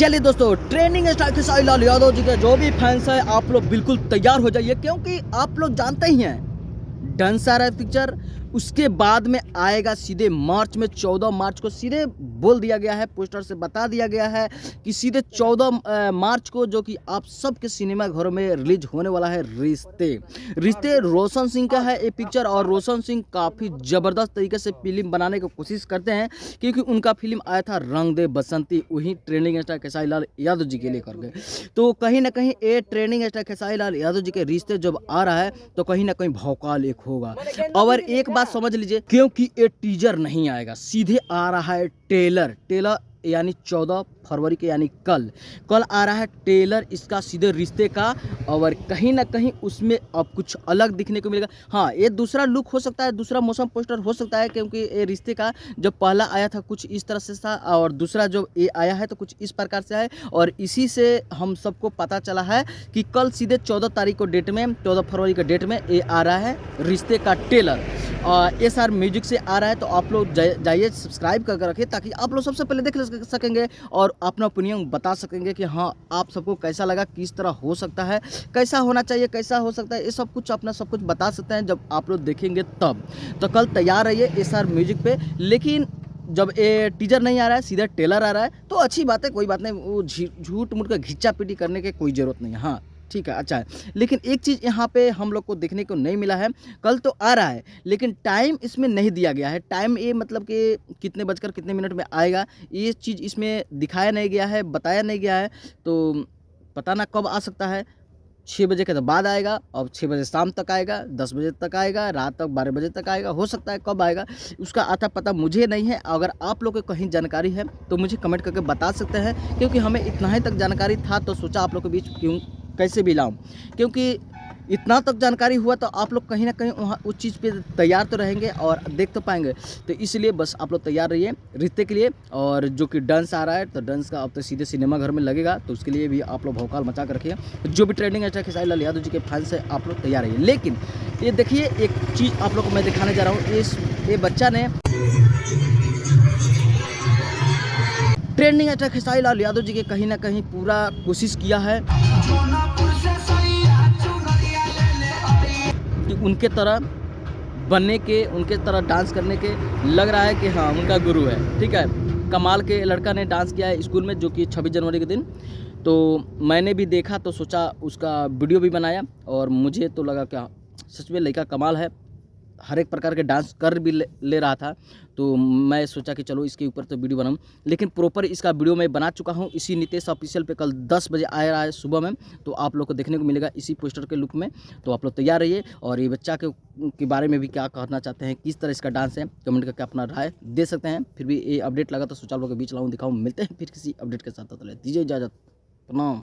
चलिए दोस्तों, training star Khesari Lal Yadav ji के जो भी फैंस है, आप लोग बिल्कुल तैयार हो जाइए, क्योंकि आप लोग जानते ही हैं डंस आ रहा है पिक्चर। उसके बाद में आएगा सीधे मार्च में, 14 मार्च को सीधे बोल दिया गया है, पोस्टर से बता दिया गया है कि सीधे 14 मार्च को, जो कि आप सबके सिनेमा घरों में रिलीज होने वाला है रिश्ते। रिश्ते रोशन सिंह का है ये पिक्चर, और रोशन सिंह काफ़ी ज़बरदस्त तरीके से फिल्म बनाने की कोशिश करते हैं, क्योंकि उनका फिल्म आया था रंग दे बसंती, वही ट्रेनिंग स्टार खेसारी लाल यादव जी के लिए कर गए। तो कहीं ना कहीं ये ट्रेनिंग स्टार खेसारी लाल यादव जी के रिश्ते जब आ रहा है तो कहीं ना कहीं भौकाल एक होगा। और एक बात समझ लीजिए, क्योंकि ये टीजर नहीं आएगा, सीधे आ रहा है टेलर। टेलर यानी 14 फरवरी के, यानी कल आ रहा है टेलर इसका सीधे रिश्ते का। और कहीं ना कहीं उसमें अब कुछ अलग दिखने को मिलेगा। हाँ, ये दूसरा लुक हो सकता है, दूसरा मौसम पोस्टर हो सकता है, क्योंकि ये रिश्ते का जब पहला आया था कुछ इस तरह से था, और दूसरा जो ये आया है तो कुछ इस प्रकार से है। और इसी से हम सबको पता चला है कि कल सीधे 14 तारीख को डेट में, 14 फरवरी के डेट में ये आ रहा है रिश्ते का टेलर। SR म्यूजिक से आ रहा है, तो आप लोग जाइए सब्सक्राइब करके रखिए, ताकि आप लोग सबसे पहले देख सकेंगे और अपना ओपिनियन बता सकेंगे कि हाँ, आप सबको कैसा लगा, किस तरह हो सकता है, कैसा होना चाहिए, कैसा हो सकता है, ये सब कुछ अपना सब कुछ बता सकते हैं जब आप लोग देखेंगे तब। तो कल तैयार रहिए SR म्यूजिक पे। लेकिन जब ये टीजर नहीं आ रहा है, सीधा टेलर आ रहा है, तो अच्छी बात है, कोई बात नहीं, वो झूठ मूठ का घिच्चा पीटी करने की कोई ज़रूरत नहीं है। हाँ ठीक है, अच्छा है। लेकिन एक चीज़ यहाँ पे हम लोग को देखने को नहीं मिला है, कल तो आ रहा है लेकिन टाइम इसमें नहीं दिया गया है। टाइम ये मतलब कि कितने बजकर कितने मिनट में आएगा, ये चीज़ इसमें दिखाया नहीं गया है, बताया नहीं गया है। तो पता ना कब आ सकता है, 6 बजे के तो बाद आएगा, और 6 बजे शाम तक आएगा, 10 बजे तक आएगा, रात तक 12 बजे तक आएगा, हो सकता है कब आएगा उसका आता पता मुझे नहीं है। अगर आप लोग को कहीं जानकारी है तो मुझे कमेंट करके बता सकते हैं, क्योंकि हमें इतना ही तक जानकारी था, तो सोचा आप लोग के बीच क्यों कैसे भी लाऊं, क्योंकि इतना तक जानकारी हुआ तो आप लोग कहीं ना कहीं वहाँ उस चीज़ पे तैयार तो रहेंगे और देख तो पाएंगे। तो इसलिए बस आप लोग तैयार रहिए रिश्ते के लिए। और जो कि डांस आ रहा है, तो डांस का अब तो सीधे सिनेमा घर में लगेगा, तो उसके लिए भी आप लोग भौकाल मचा कर रखिए। जो भी ट्रेंडिंग स्टार खेसारी लाल यादव जी के फैंस है, आप लोग तैयार रहिए। लेकिन ये देखिए, एक चीज़ आप लोग को मैं दिखाने जा रहा हूँ। ये बच्चा ने ट्रेंडिंग स्टार खेसारी लाल यादव जी के कहीं ना कहीं पूरा कोशिश किया है कि उनके तरह बनने के, उनके तरह डांस करने के। लग रहा है कि हाँ, उनका गुरु है। ठीक है, कमाल के लड़का ने डांस किया है स्कूल में, जो कि 26 जनवरी के दिन। तो मैंने भी देखा तो सोचा उसका वीडियो भी बनाया, और मुझे तो लगा कि सच में लड़का कमाल है, हर एक प्रकार के डांस कर भी ले रहा था। तो मैं सोचा कि चलो इसके ऊपर तो वीडियो बनाऊं। लेकिन प्रॉपर इसका वीडियो मैं बना चुका हूं इसी नितेश ऑफिशियल पे, कल 10 बजे आ रहा है सुबह में। तो आप लोग को देखने को मिलेगा इसी पोस्टर के लुक में। तो आप लोग तैयार रहिए। और ये बच्चा के बारे में भी क्या कहना चाहते हैं, किस तरह इसका डांस है, कमेंट करके अपना राय दे सकते हैं। फिर भी ये अपडेट लगा तो सोचा आप लोग के बीच लाऊँ, दिखाऊँ। मिलते हैं फिर किसी अपडेट के साथ, तो दीजिए इजाज़त, प्रणाम।